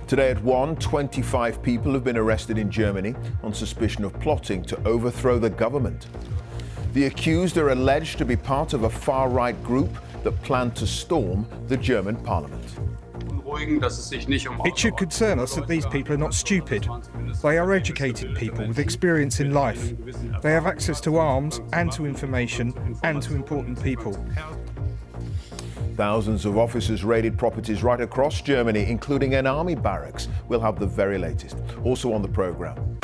Today at 1, 25 people have been arrested in Germany on suspicion of plotting to overthrow the government. The accused are alleged to be part of a far-right group that planned to storm the German parliament. It should concern us that these people are not stupid. They are educated people with experience in life. They have access to arms and to information and to important people. Thousands of officers raided properties right across Germany, including an army barracks. We'll have the very latest. Also on the programme,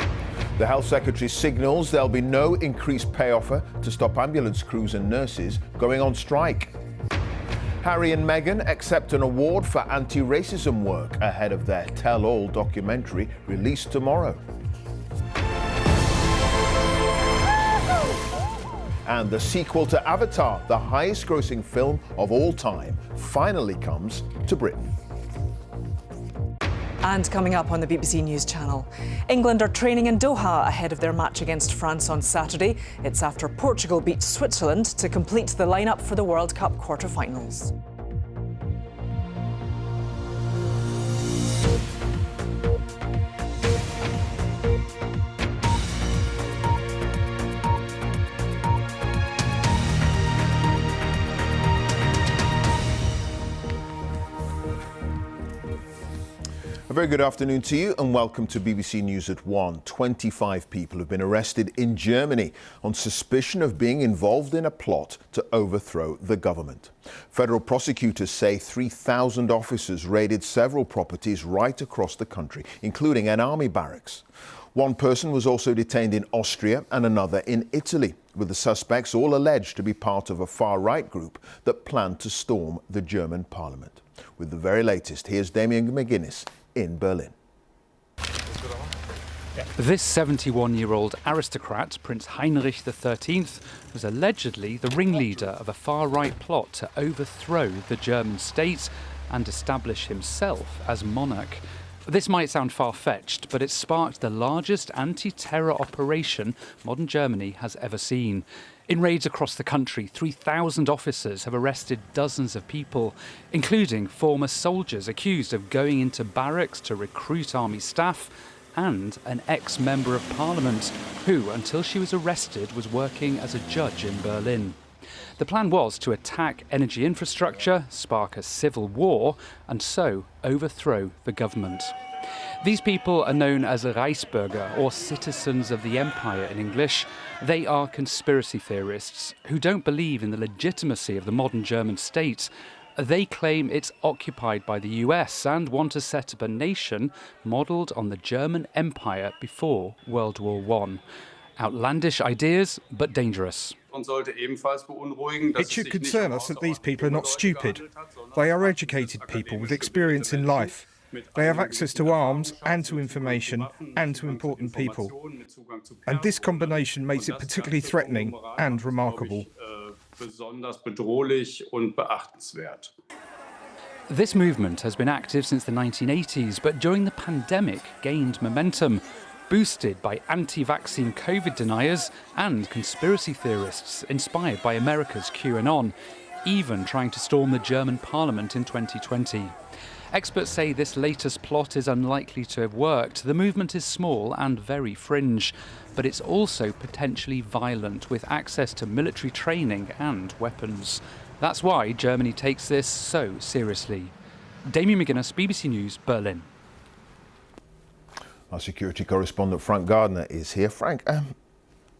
the Health Secretary signals there'll be no increased pay offer to stop ambulance crews and nurses going on strike. Harry and Meghan accept an award for anti-racism work ahead of their tell-all documentary released tomorrow. And the sequel to Avatar, the highest-grossing film of all time, finally comes to Britain. And coming up on the BBC News Channel, England are training in Doha ahead of their match against France on Saturday. It's after Portugal beat Switzerland to complete the lineup for the World Cup quarter-finals. A very good afternoon to you and welcome to BBC News at 1. 25 people have been arrested in Germany on suspicion of being involved in a plot to overthrow the government. Federal prosecutors say 3,000 officers raided several properties right across the country, including an army barracks. One person was also detained in Austria and another in Italy, with the suspects all alleged to be part of a far-right group that planned to storm the German parliament. With the very latest, here's Damien McGuinness in Berlin. This 71-year-old aristocrat, Prince Heinrich XIII, was allegedly the ringleader of a far-right plot to overthrow the German state and establish himself as monarch. This might sound far-fetched, but it sparked the largest anti-terror operation modern Germany has ever seen. In raids across the country, 3,000 officers have arrested dozens of people, including former soldiers accused of going into barracks to recruit army staff, and an ex-member of parliament who, until she was arrested, was working as a judge in Berlin. The plan was to attack energy infrastructure, spark a civil war, and so overthrow the government. These people are known as Reichsbürger, or citizens of the empire in English. They are conspiracy theorists who don't believe in the legitimacy of the modern German state. They claim it's occupied by the US and want to set up a nation modelled on the German Empire before World War I. Outlandish ideas, but dangerous. It should concern us that these people are not stupid. They are educated people with experience in life. They have access to arms and to information and to important people. And this combination makes it particularly threatening and remarkable. This movement has been active since the 1980s, but during the pandemic gained momentum, boosted by anti-vaccine COVID deniers and conspiracy theorists inspired by America's QAnon, even trying to storm the German parliament in 2020. Experts say this latest plot is unlikely to have worked. The movement is small and very fringe, but it's also potentially violent, with access to military training and weapons. That's why Germany takes this so seriously. Damien McGuinness, BBC News, Berlin. Our security correspondent Frank Gardner is here. Frank,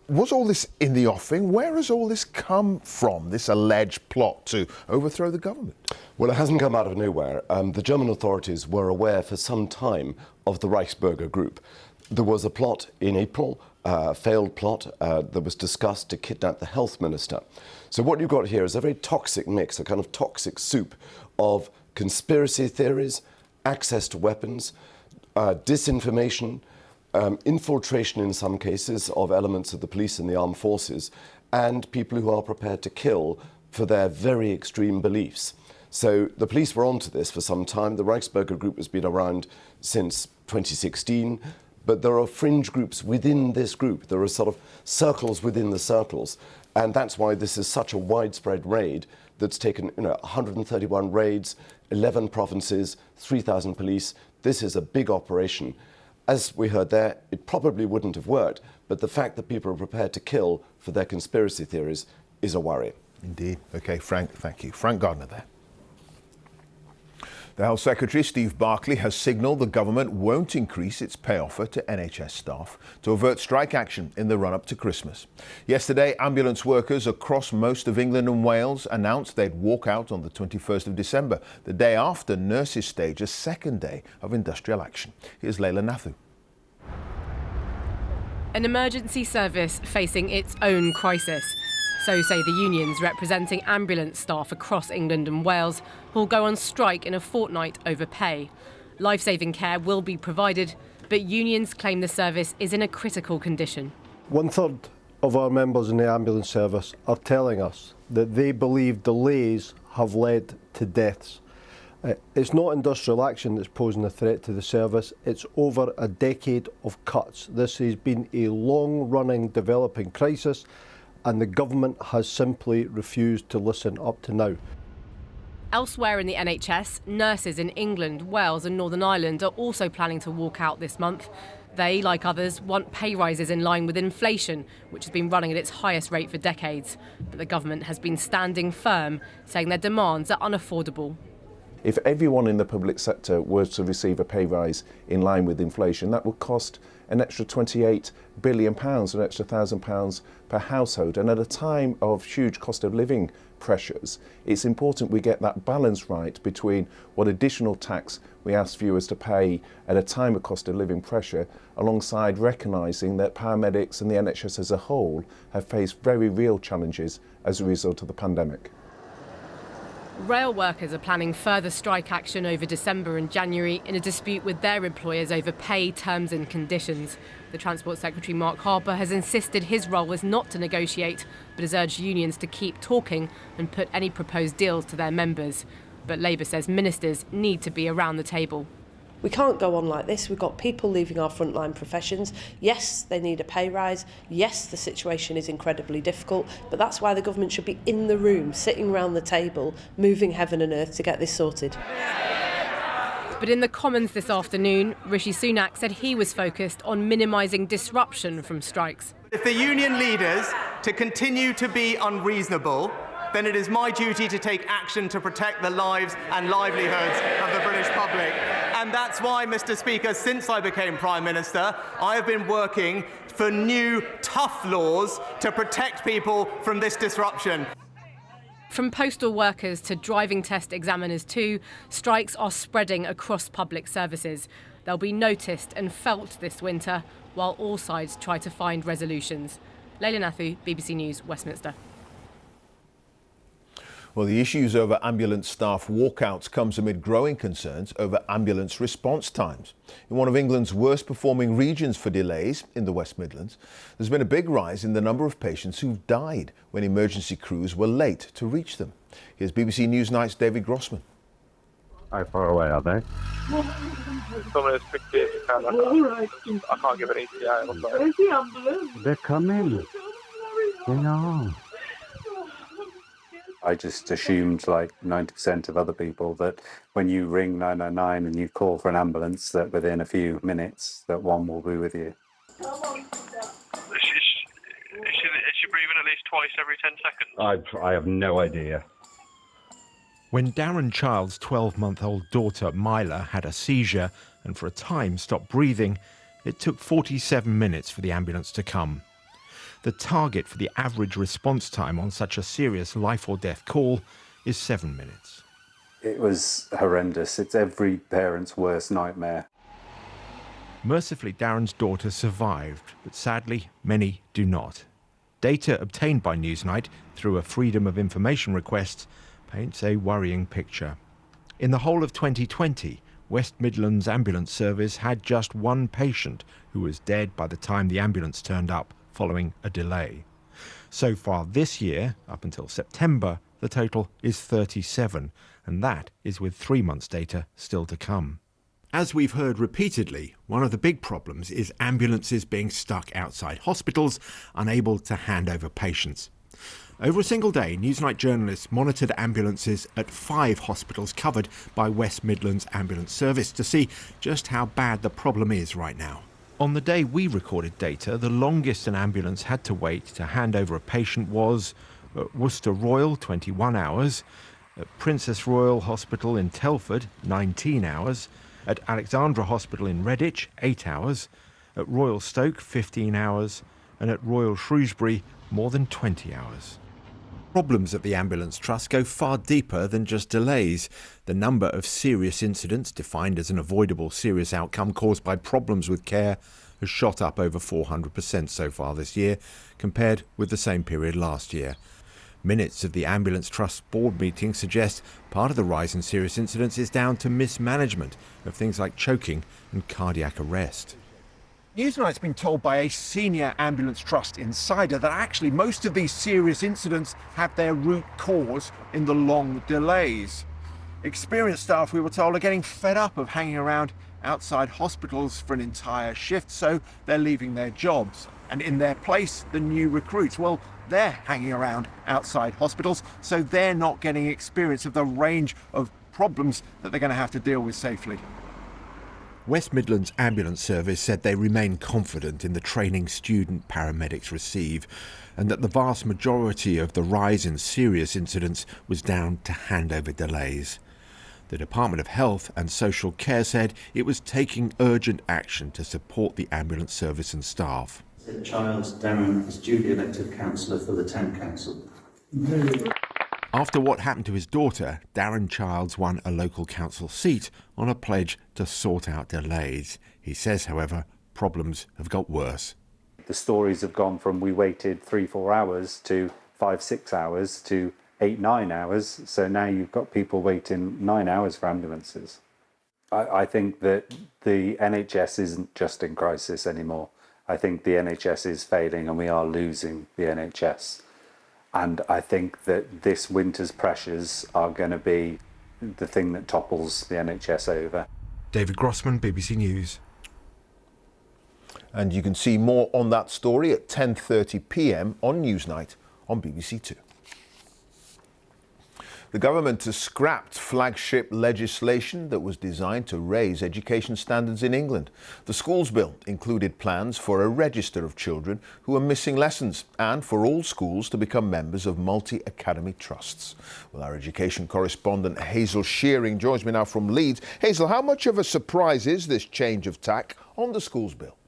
was all this in the offing? Where has all this come from, this alleged plot to overthrow the government? Well, it hasn't come out of nowhere. The German authorities were aware for some time of the Reichsbürger group. There was a plot in April, a failed plot that was discussed to kidnap the health minister. So what you've got here is a very toxic mix, a kind of toxic soup of conspiracy theories, access to weapons, disinformation, infiltration in some cases of elements of the police and the armed forces, and people who are prepared to kill for their very extreme beliefs. So the police were onto this for some time. The Reichsbürger group has been around since 2016, but there are fringe groups within this group. There are sort of circles within the circles, and that's why this is such a widespread raid that's taken 131 raids, 11 provinces, 3,000 police, This is a big operation. As we heard there, it probably wouldn't have worked, but the fact that people are prepared to kill for their conspiracy theories is a worry. Indeed. OK, Frank, thank you. Frank Gardner there. The Health Secretary, Steve Barclay, has signalled the government won't increase its pay offer to NHS staff to avert strike action in the run-up to Christmas. Yesterday, ambulance workers across most of England and Wales announced they'd walk out on the 21st of December, the day after nurses stage a second day of industrial action. Here's Leila Nathu. An emergency service facing its own crisis. So say the unions representing ambulance staff across England and Wales, who'll go on strike in a fortnight over pay. Life-saving care will be provided, but unions claim the service is in a critical condition. 1/3 of our members in the ambulance service are telling us that they believe delays have led to deaths. It's not industrial action that's posing a threat to the service, it's over a decade of cuts. This has been a long-running developing crisis, and the government has simply refused to listen up to now. Elsewhere in the NHS, nurses in England, Wales and Northern Ireland are also planning to walk out this month. They, like others, want pay rises in line with inflation, which has been running at its highest rate for decades. But the government has been standing firm, saying their demands are unaffordable. If everyone in the public sector were to receive a pay rise in line with inflation, that would cost an extra £28 billion, an extra £1,000 per household. And at a time of huge cost of living pressures, it's important we get that balance right between what additional tax we ask viewers to pay at a time of cost of living pressure, alongside recognising that paramedics and the NHS as a whole have faced very real challenges as a result of the pandemic. Rail workers are planning further strike action over December and January in a dispute with their employers over pay, terms and conditions. The Transport Secretary Mark Harper has insisted his role is not to negotiate, but has urged unions to keep talking and put any proposed deals to their members. But Labour says ministers need to be around the table. We can't go on like this. We've got people leaving our frontline professions. Yes, they need a pay rise. Yes, the situation is incredibly difficult, but that's why the government should be in the room, sitting around the table, moving heaven and earth to get this sorted. But in the Commons this afternoon, Rishi Sunak said he was focused on minimising disruption from strikes. If the union leaders to continue to be unreasonable, then it is my duty to take action to protect the lives and livelihoods of the British public. And that's why, Mr. Speaker, since I became Prime Minister, I have been working for new, tough laws to protect people from this disruption. From postal workers to driving test examiners too, strikes are spreading across public services. They'll be noticed and felt this winter, while all sides try to find resolutions. Leila Nathu, BBC News, Westminster. Well, the issues over ambulance staff walkouts comes amid growing concerns over ambulance response times. In one of England's worst performing regions for delays, in the West Midlands, there's been a big rise in the number of patients who've died when emergency crews were late to reach them. Here's BBC News Night's David Grossman. How far away are they? Someone as quickly as you can. I can't give an ETA. Where's the ambulance? They're coming. They are. I just assumed, like 90% of other people, that when you ring 999 and you call for an ambulance, that within a few minutes, that one will be with you. Is she breathing at least twice every 10 seconds? I have no idea. When Darren Child's 12-month-old daughter, Mila, had a seizure and for a time stopped breathing, it took 47 minutes for the ambulance to come. The target for the average response time on such a serious life or death call is 7 minutes. It was horrendous. It's every parent's worst nightmare. Mercifully, Darren's daughter survived, but sadly, many do not. Data obtained by Newsnight through a Freedom of Information request paints a worrying picture. In the whole of 2020, West Midlands Ambulance Service had just one patient who was dead by the time the ambulance turned up, following a delay. So far this year, up until September, the total is 37, and that is with 3 months' data still to come. As we've heard repeatedly, one of the big problems is ambulances being stuck outside hospitals, unable to hand over patients. Over a single day, Newsnight journalists monitored ambulances at 5 hospitals covered by West Midlands Ambulance Service to see just how bad the problem is right now. On the day we recorded data, the longest an ambulance had to wait to hand over a patient was at Worcester Royal, 21 hours, at Princess Royal Hospital in Telford, 19 hours, at Alexandra Hospital in Redditch, 8 hours, at Royal Stoke, 15 hours, and at Royal Shrewsbury, more than 20 hours. Problems at the Ambulance Trust go far deeper than just delays. The number of serious incidents, defined as an avoidable serious outcome caused by problems with care, has shot up over 400% so far this year, compared with the same period last year. Minutes of the Ambulance Trust board meeting suggest part of the rise in serious incidents is down to mismanagement of things like choking and cardiac arrest. Newsnight's been told by a senior Ambulance Trust insider that actually most of these serious incidents have their root cause in the long delays. Experienced staff, we were told, are getting fed up of hanging around outside hospitals for an entire shift, so they're leaving their jobs. And in their place, the new recruits, well, they're hanging around outside hospitals, so they're not getting experience of the range of problems that they're going to have to deal with safely. West Midlands Ambulance Service said they remain confident in the training student paramedics receive, and that the vast majority of the rise in serious incidents was down to handover delays. The Department of Health and Social Care said it was taking urgent action to support the ambulance service and staff. Childs Darren is duly elected councillor for the Town Council. After what happened to his daughter, Darren Childs won a local council seat on a pledge to sort out delays. He says, however, problems have got worse. The stories have gone from we waited 3-4 hours to 5-6 hours to 8-9 hours. So now you've got people waiting 9 hours for ambulances. I think that the NHS isn't just in crisis anymore. I think the NHS is failing and we are losing the NHS. And I think that this winter's pressures are going to be the thing that topples the NHS over. David Grossman, BBC News. And you can see more on that story at 10:30 p.m. on Newsnight on BBC Two. The government has scrapped flagship legislation that was designed to raise education standards in England. The schools bill included plans for a register of children who are missing lessons and for all schools to become members of multi-academy trusts. Well, our education correspondent Hazel Shearing joins me now from Leeds. Hazel, how much of a surprise is this change of tack on the schools bill?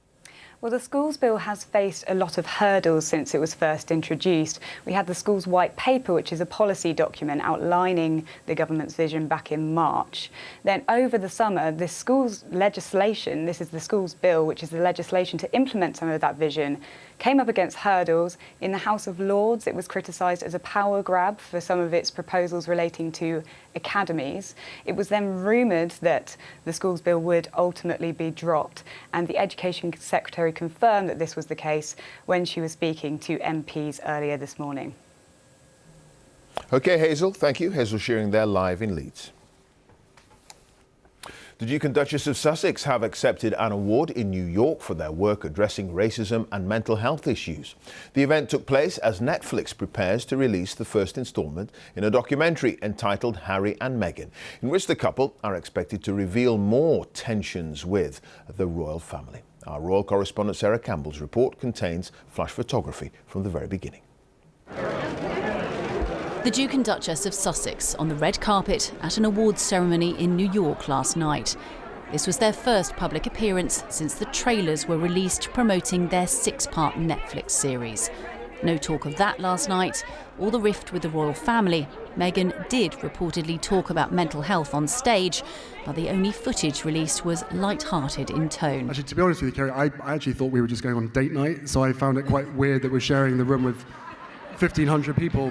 Well, the schools bill has faced a lot of hurdles since it was first introduced. We had the schools white paper, which is a policy document outlining the government's vision back in March. Then over the summer, this schools legislation, this is the schools bill, which is the legislation to implement some of that vision, came up against hurdles. In the House of Lords, it was criticised as a power grab for some of its proposals relating to academies. It was then rumoured that the schools bill would ultimately be dropped, and the Education Secretary confirmed that this was the case when she was speaking to MPs earlier this morning. OK, Hazel, thank you. Hazel Shearing there live in Leeds. The Duke and Duchess of Sussex have accepted an award in New York for their work addressing racism and mental health issues. The event took place as Netflix prepares to release the first instalment in a documentary entitled Harry and Meghan, in which the couple are expected to reveal more tensions with the royal family. Our royal correspondent Sarah Campbell's report contains flash photography from the very beginning. The Duke and Duchess of Sussex on the red carpet at an awards ceremony in New York last night. This was their first public appearance since the trailers were released promoting their 6-part Netflix series. No talk of that last night, or the rift with the royal family. Meghan did reportedly talk about mental health on stage, but the only footage released was light-hearted in tone. Actually, to be honest with you, Kerry, I actually thought we were just going on date night, so I found it quite weird that we're sharing the room with 1,500 people.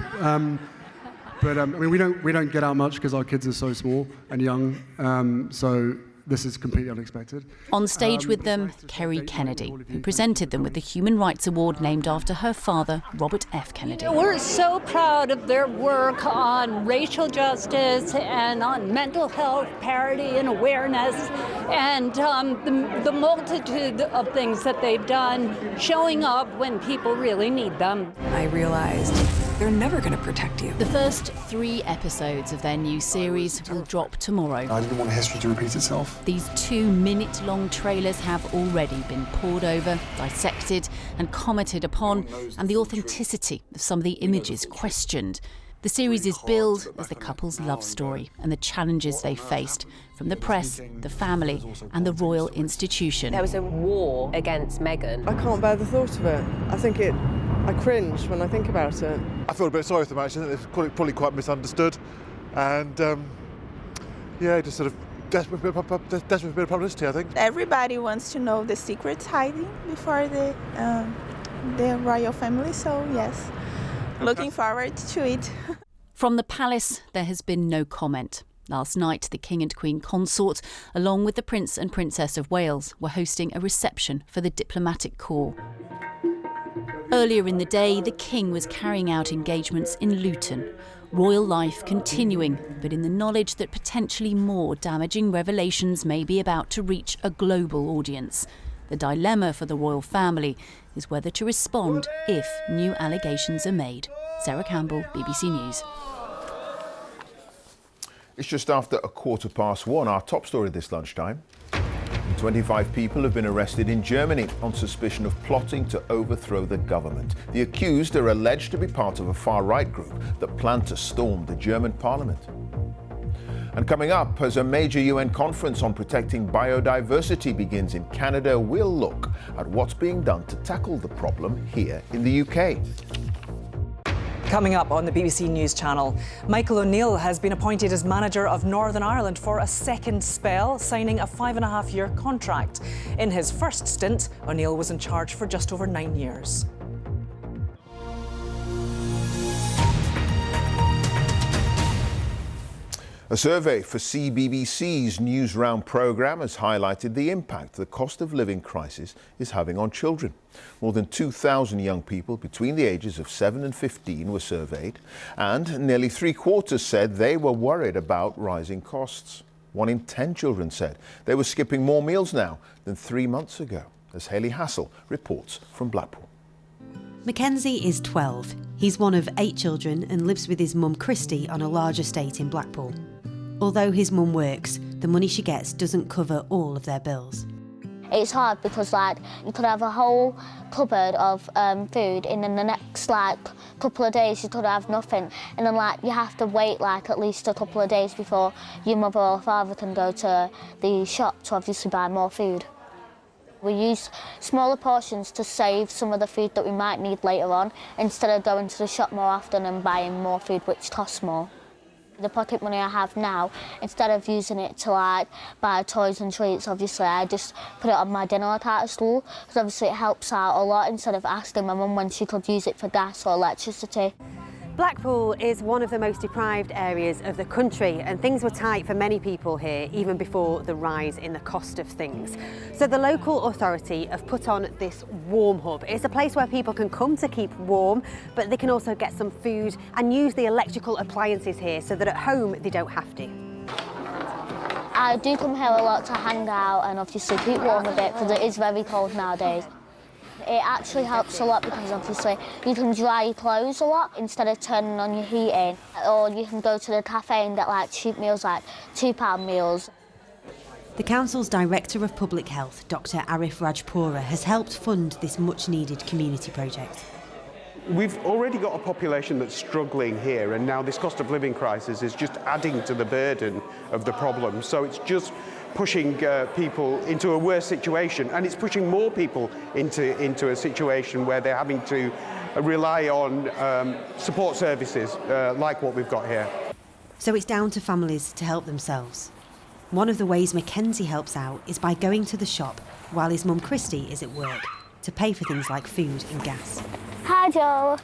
But I mean, we don't get out much because our kids are so small and young, so this is completely unexpected. On stage with them, Kerry Kennedy, who presented them with the Human Rights Award named after her father, Robert F. Kennedy. We're so proud of their work on racial justice and on mental health parity and awareness, and the multitude of things that they've done, showing up when people really need them. I realized they're never going to protect you. The first 3 episodes of their new series will drop tomorrow. I didn't want history to repeat itself. These 2-minute-long trailers have already been pored over, dissected and commented upon, and the authenticity of some of the images questioned. The series is billed as the couple's love story and the challenges they faced from the press, the family and the royal institution. There was a war against Meghan. I can't bear the thought of it. I cringe when I think about it. I feel a bit sorry for them actually. I think they're probably quite misunderstood, and just sort of desperate for a bit of publicity, I think. Everybody wants to know the secrets hiding before the royal family, so yes, looking forward to it. From the palace, there has been no comment. Last night, the King and Queen consort, along with the Prince and Princess of Wales, were hosting a reception for the diplomatic corps. Earlier in the day, the King was carrying out engagements in Luton. Royal life continuing, but in the knowledge that potentially more damaging revelations may be about to reach a global audience. The dilemma for the royal family is whether to respond if new allegations are made. Sarah Campbell, BBC News. It's just after 1:15. Our top story this lunchtime. 25 people have been arrested in Germany on suspicion of plotting to overthrow the government. The accused are alleged to be part of a far-right group that planned to storm the German parliament. And coming up, as a major UN conference on protecting biodiversity begins in Canada, we'll look at what's being done to tackle the problem here in the UK. Coming up on the BBC News Channel, Michael O'Neill has been appointed as manager of Northern Ireland for a second spell, signing a 5.5-year contract. In his first stint, O'Neill was in charge for just over 9 years. A survey for CBBC's Newsround programme has highlighted the impact the cost of living crisis is having on children. More than 2,000 young people between the ages of 7 and 15 were surveyed, and nearly 3/4 said they were worried about rising costs. 1 in 10 children said they were skipping more meals now than 3 months ago, as Hayley Hassel reports from Blackpool. Mackenzie is 12. He's one of 8 children and lives with his mum Christy on a large estate in Blackpool. Although his mum works, the money she gets doesn't cover all of their bills. It's hard because you could have a whole cupboard of food and in the next couple of days you could have nothing, and then you have to wait at least a couple of days before your mother or father can go to the shop to obviously buy more food. We use smaller portions to save some of the food that we might need later on, instead of going to the shop more often and buying more food which costs more. The pocket money I have now, instead of using it to buy toys and treats, obviously I just put it on my dinner account at school, because obviously it helps out a lot instead of asking my mum when she could use it for gas or electricity. Blackpool is one of the most deprived areas of the country, and things were tight for many people here even before the rise in the cost of things. So the local authority have put on this warm hub. It's a place where people can come to keep warm, but they can also get some food and use the electrical appliances here so that at home they don't have to. I do come here a lot to hang out and obviously keep warm a bit because it is very cold nowadays. It actually helps a lot because obviously you can dry your clothes a lot instead of turning on your heating, or you can go to the cafe and get cheap meals, £2 meals. The council's Director of Public Health, Dr Arif Rajpura, has helped fund this much-needed community project. We've already got a population that's struggling here, and now this cost of living crisis is just adding to the burden of the problem. So it's just pushing people into a worse situation, and it's pushing more people into a situation where they're having to rely on support services like what we've got here. So it's down to families to help themselves. One of the ways Mackenzie helps out is by going to the shop while his mum Christy is at work to pay for things like food and gas. Hi Joe,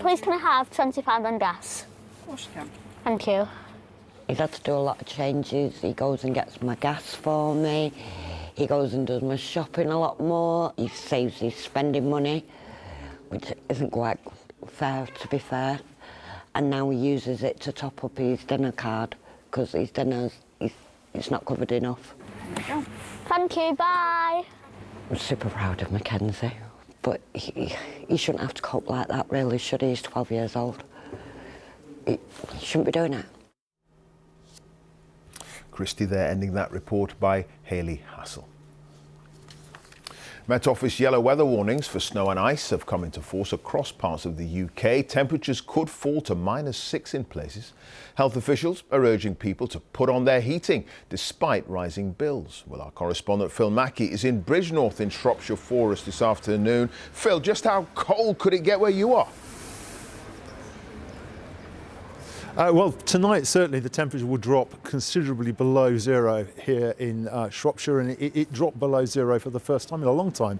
please can I have £20 on gas? Of course you can. Thank you. He's had to do a lot of changes. He goes and gets my gas for me. He goes and does my shopping a lot more. He saves his spending money, which isn't quite fair, to be fair. And now he uses it to top up his dinner card, because his dinner's it's not covered enough. Thank you, bye. I'm super proud of Mackenzie. But he shouldn't have to cope like that, really, should he? He's 12 years old. He shouldn't be doing it. Christie there, ending that report by Hayley Hassel. Met Office yellow weather warnings for snow and ice have come into force across parts of the UK. Temperatures could fall to -6 in places. Health officials are urging people to put on their heating despite rising bills. Well, our correspondent Phil Mackey is in Bridgnorth in Shropshire for us this afternoon. Phil, just how cold could it get where you are? Well, tonight certainly the temperature will drop considerably below zero here in Shropshire, and it dropped below zero for the first time in a long time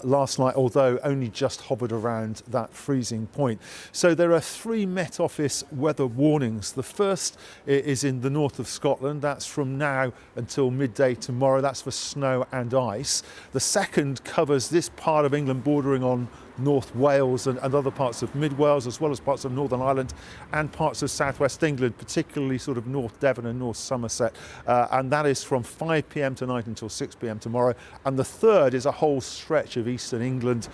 last night, although only just hovered around that freezing point. So there are 3 Met Office weather warnings. The first is in the north of Scotland. That's from now until midday tomorrow. That's for snow and ice. The second covers this part of England bordering on North Wales and other parts of Mid Wales, as well as parts of Northern Ireland and parts of southwest England, particularly sort of North Devon and North Somerset. And that is from 5 p.m. tonight until 6 p.m. tomorrow. And the third is a whole stretch of eastern England,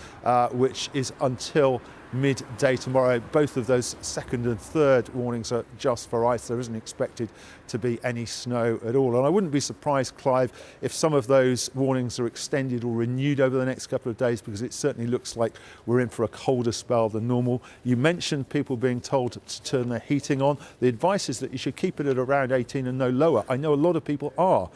which is until midday tomorrow. Both of those second and third warnings are just for ice. There isn't expected to be any snow at all. And I wouldn't be surprised, Clive, if some of those warnings are extended or renewed over the next couple of days, because it certainly looks like we're in for a colder spell than normal. You mentioned people being told to turn their heating on. The advice is that you should keep it at around 18 and no lower. I know a lot of people are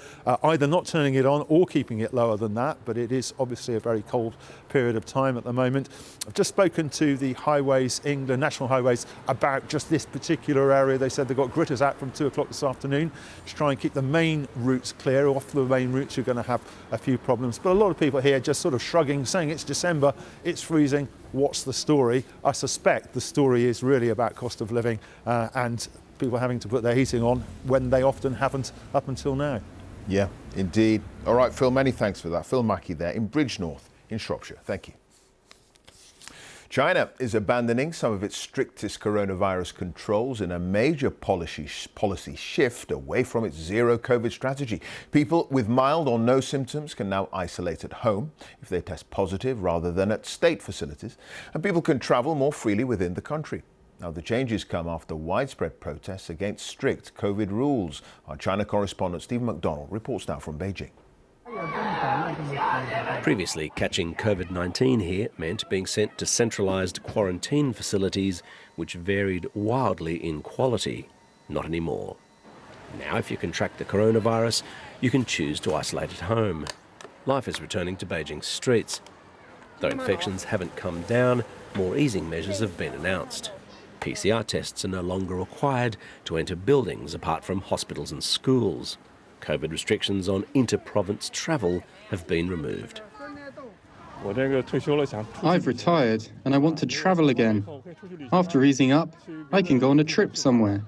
either not turning it on or keeping it lower than that, but it is obviously a very cold period of time at the moment. I've just spoken to the Highways England, National Highways, about just this particular area. They said they've got gritters out from 2 o'clock this afternoon to try and keep the main routes clear. Off the main routes, you're going to have a few problems. But a lot of people here just sort of shrugging, saying it's December, it's freezing, what's the story? I suspect the story is really about cost of living and people having to put their heating on when they often haven't up until now. Yeah, indeed. All right, Phil, many thanks for that. Phil Mackey there in Bridgnorth in Shropshire. Thank you. China is abandoning some of its strictest coronavirus controls in a major policy shift away from its zero COVID strategy. People with mild or no symptoms can now isolate at home if they test positive rather than at state facilities, and people can travel more freely within the country. Now, the changes come after widespread protests against strict COVID rules. Our China correspondent Stephen McDonald reports now from Beijing. Previously, catching COVID-19 here meant being sent to centralised quarantine facilities which varied wildly in quality. Not anymore. Now, if you contract the coronavirus, you can choose to isolate at home. Life is returning to Beijing's streets. Though infections haven't come down, more easing measures have been announced. PCR tests are no longer required to enter buildings apart from hospitals and schools. COVID restrictions on inter-province travel have been removed. I've retired and I want to travel again. After easing up, I can go on a trip somewhere.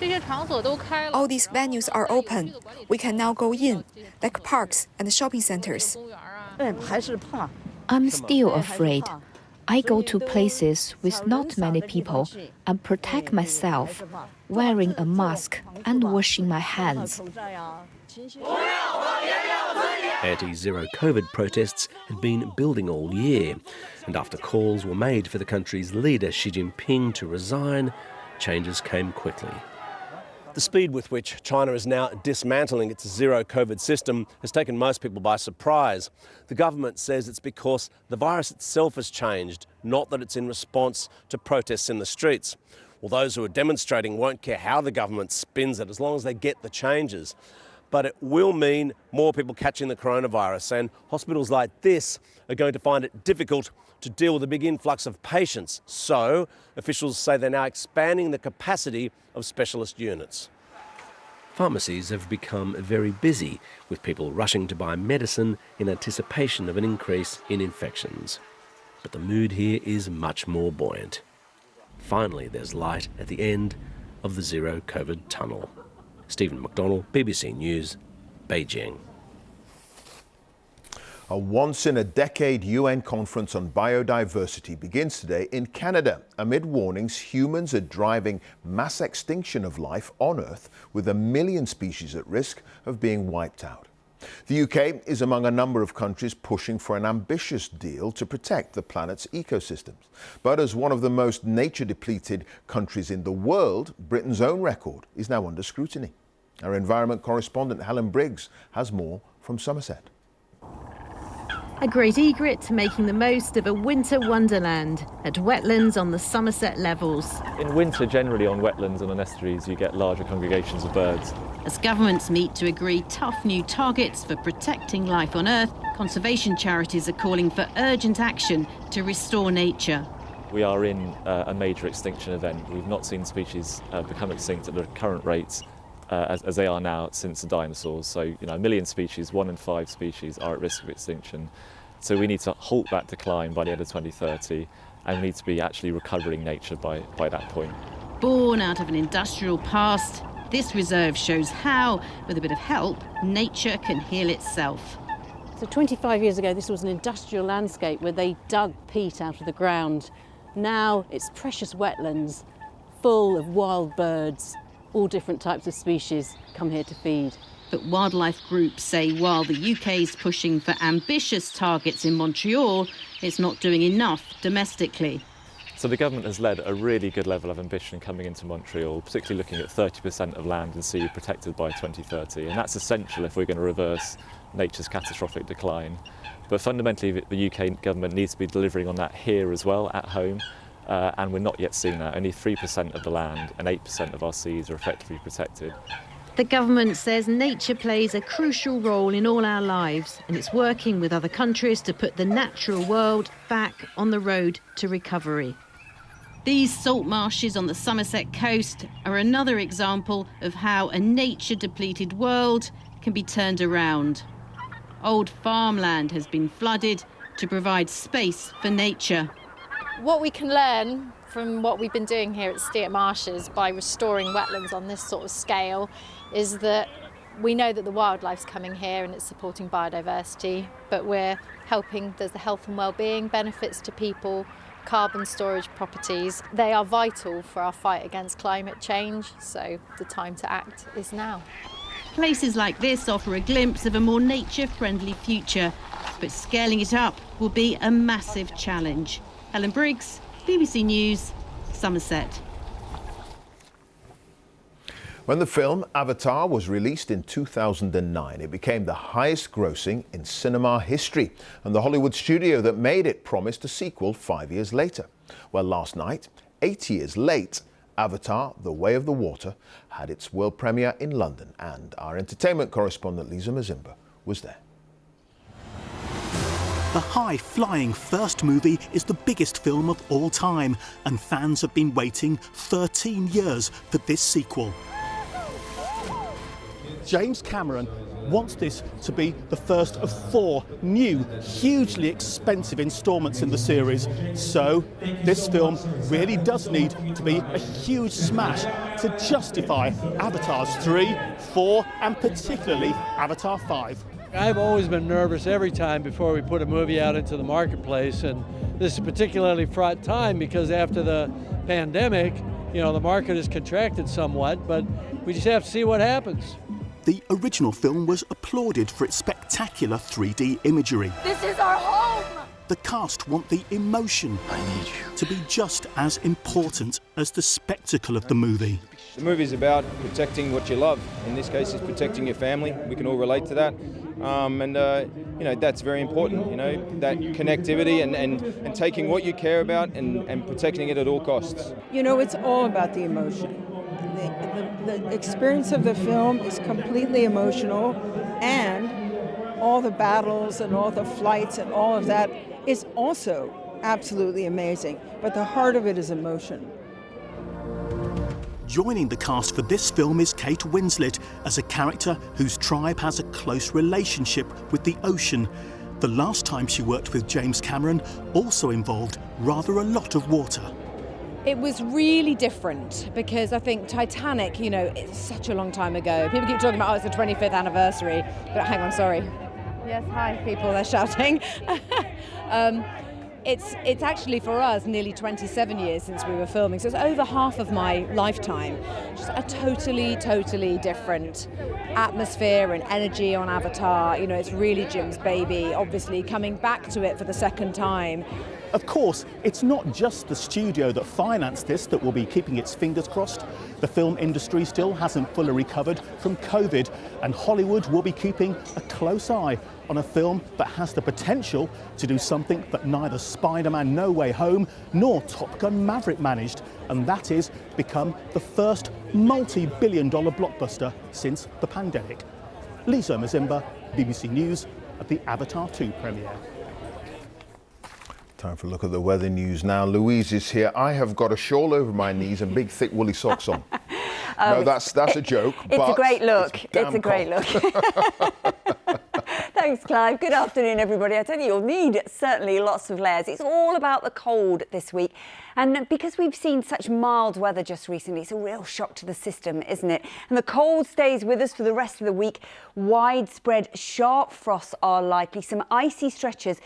All these venues are open. We can now go in, like parks and shopping centers. I'm still afraid. I go to places with not many people and protect myself, wearing a mask and washing my hands. Anti-zero COVID protests had been building all year, and after calls were made for the country's leader Xi Jinping to resign, changes came quickly. The speed with which China is now dismantling its zero COVID system has taken most people by surprise. The government says it's because the virus itself has changed, not that it's in response to protests in the streets. Well, those who are demonstrating won't care how the government spins it as long as they get the changes. But it will mean more people catching the coronavirus, and hospitals like this are going to find it difficult to deal with a big influx of patients. So officials say they're now expanding the capacity of specialist units. Pharmacies have become very busy, with people rushing to buy medicine in anticipation of an increase in infections. But the mood here is much more buoyant. Finally, there's light at the end of the zero COVID tunnel. Stephen McDonald, BBC News, Beijing. A once-in-a-decade UN conference on biodiversity begins today in Canada. Amid warnings, humans are driving mass extinction of life on Earth, with 1 million species at risk of being wiped out. The UK is among a number of countries pushing for an ambitious deal to protect the planet's ecosystems. But as one of the most nature-depleted countries in the world, Britain's own record is now under scrutiny. Our environment correspondent Helen Briggs has more from Somerset. A great egret making the most of a winter wonderland at wetlands on the Somerset Levels. In winter, generally on wetlands and on estuaries, you get larger congregations of birds. As governments meet to agree tough new targets for protecting life on Earth, conservation charities are calling for urgent action to restore nature. We are in a major extinction event. We've not seen species become extinct at the current rates as they are now since the dinosaurs. So, you know, 1 million species, 1 in 5 species are at risk of extinction. So we need to halt that decline by the end of 2030 and we need to be actually recovering nature by that point. Born out of an industrial past, this reserve shows how, with a bit of help, nature can heal itself. So 25 years ago, this was an industrial landscape where they dug peat out of the ground. Now it's precious wetlands full of wild birds. All different types of species come here to feed. But wildlife groups say while the UK is pushing for ambitious targets in Montreal, it's not doing enough domestically. So the government has led a really good level of ambition coming into Montreal, particularly looking at 30% of land and sea protected by 2030. And that's essential if we're going to reverse nature's catastrophic decline. But fundamentally, the UK government needs to be delivering on that here as well, at home. And we're not yet seeing that. Only 3% of the land and 8% of our seas are effectively protected. The government says nature plays a crucial role in all our lives, and it's working with other countries to put the natural world back on the road to recovery. These salt marshes on the Somerset coast are another example of how a nature-depleted world can be turned around. Old farmland has been flooded to provide space for nature. What we can learn from what we've been doing here at Steart Marshes by restoring wetlands on this sort of scale is that we know that the wildlife's coming here and it's supporting biodiversity, but we're helping, there's the health and well-being benefits to people, carbon storage properties. They are vital for our fight against climate change, so the time to act is now. Places like this offer a glimpse of a more nature-friendly future, but scaling it up will be a massive challenge. Helen Briggs, BBC News, Somerset. When the film Avatar was released in 2009, it became the highest grossing in cinema history, and the Hollywood studio that made it promised a sequel 5 years later. Well, last night, 8 years late, Avatar: The Way of the Water had its world premiere in London, and our entertainment correspondent Lisa Mazimba was there. The high-flying first movie is the biggest film of all time, and fans have been waiting 13 years for this sequel. James Cameron wants this to be the first of 4 new, hugely expensive instalments in the series. So this film really does need to be a huge smash to justify Avatars 3, 4 and particularly Avatar 5. I've always been nervous every time before we put a movie out into the marketplace, and this is a particularly fraught time because after the pandemic, you know, the market has contracted somewhat, but we just have to see what happens. The original film was applauded for its spectacular 3D imagery. This is our home! The cast want the emotion to be just as important as the spectacle of the movie. The movie's about protecting what you love. In this case, it's protecting your family. We can all relate to that. You know, that's very important, you know, that connectivity and taking what you care about and protecting it at all costs. You know, it's all about the emotion. The experience of the film is completely emotional, and all the battles and all the flights and all of that is also absolutely amazing. But the heart of it is emotion. Joining the cast for this film is Kate Winslet as a character whose tribe has a close relationship with the ocean. The last time she worked with James Cameron also involved rather a lot of water. It was really different because I think Titanic, you know, it's such a long time ago. People keep talking about, oh, it's the 25th anniversary, but hang on, sorry. Yes, hi, people, they're shouting. it's actually for us nearly 27 years since we were filming, so it's over half of my lifetime. Just a totally different atmosphere and energy on Avatar. You know, it's really Jim's baby, obviously coming back to it for the second time. Of course, it's not just the studio that financed this that will be keeping its fingers crossed. The film industry still hasn't fully recovered from COVID, and Hollywood will be keeping a close eye on a film that has the potential to do something that neither Spider-Man No Way Home nor Top Gun Maverick managed, and that is become the first multi-billion-dollar blockbuster since the pandemic. Lisa Mazimba, BBC News, at the Avatar 2 premiere. Time for a look at the weather news now. Louise is here. I have got a shawl over my knees and big, thick, woolly socks on. No, that's a joke. It's a great look. It's a great look. Thanks, Clive. Good afternoon, everybody. I tell you, you'll need certainly lots of layers. It's all about the cold this week. And because we've seen such mild weather just recently, it's a real shock to the system, isn't it? And the cold stays with us for the rest of the week. Widespread sharp frosts are likely. Some icy stretches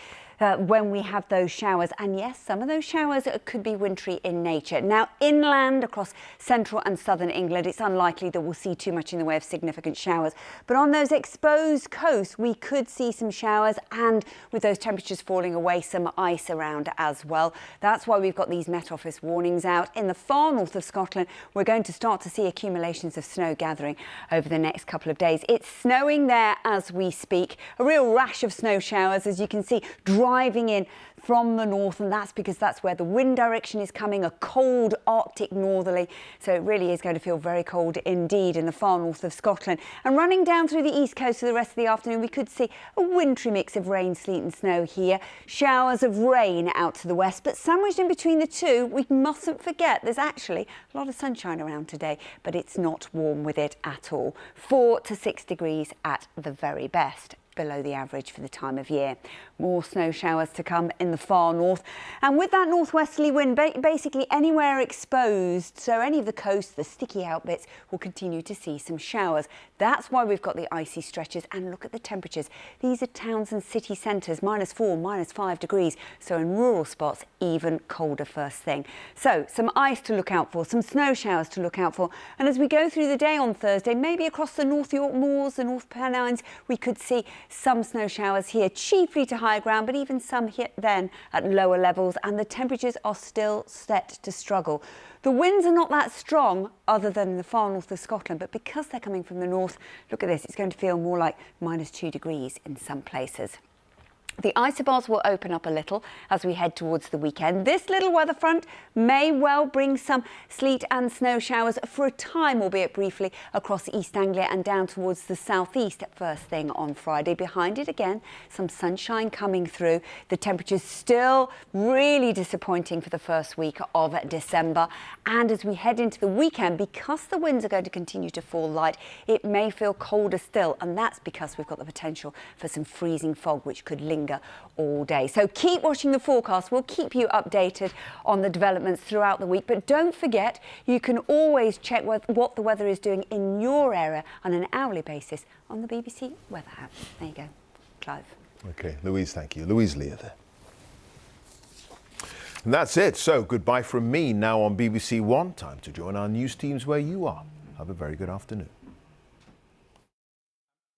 when we have those showers. And yes, some of those showers could be wintry in nature. Now, inland across central and southern England, it's unlikely that we'll see too much in the way of significant showers. But on those exposed coasts, we could see some showers, and with those temperatures falling away, some ice around as well. That's why we've got these Met Office warnings out. In the far north of Scotland, we're going to start to see accumulations of snow gathering over the next couple of days. It's snowing there as we speak. A real rash of snow showers, as you can see, driving in from the north, and that's because that's where the wind direction is coming, a cold Arctic northerly. So it really is going to feel very cold indeed in the far north of Scotland. And running down through the east coast for the rest of the afternoon, we could see a wintry mix of rain, sleet and snow here. Showers of rain out to the west, but sandwiched in between the two, we mustn't forget there's actually a lot of sunshine around today, but it's not warm with it at all. 4 to 6 degrees at the very best, below the average for the time of year. More snow showers to come in the far north. And with that northwesterly wind, basically anywhere exposed, so any of the coasts, the sticky out bits, will continue to see some showers. That's why we've got the icy stretches. And look at the temperatures. These are towns and city centres, -4, -5 degrees. So in rural spots, even colder first thing. So some ice to look out for, some snow showers to look out for. And as we go through the day on Thursday, maybe across the North York Moors, the North Pennines, we could see some snow showers here, chiefly to higher ground, but even some here then at lower levels, and the temperatures are still set to struggle. The winds are not that strong other than in the far north of Scotland, but because they're coming from the north, look at this, it's going to feel more like -2 degrees in some places. The isobars will open up a little as we head towards the weekend. This little weather front may well bring some sleet and snow showers for a time, albeit briefly, across East Anglia and down towards the southeast first thing on Friday. Behind it again, some sunshine coming through. The temperatures still really disappointing for the first week of December. And as we head into the weekend, because the winds are going to continue to fall light, it may feel colder still. And that's because we've got the potential for some freezing fog, which could linger all day. So keep watching the forecast. We'll keep you updated on the developments throughout the week. But don't forget, you can always check what the weather is doing in your area on an hourly basis on the BBC Weather app. There you go. Clive. OK, Louise, thank you. Louise Lear there. And that's it. So goodbye from me now on BBC One. Time to join our news teams where you are. Have a very good afternoon.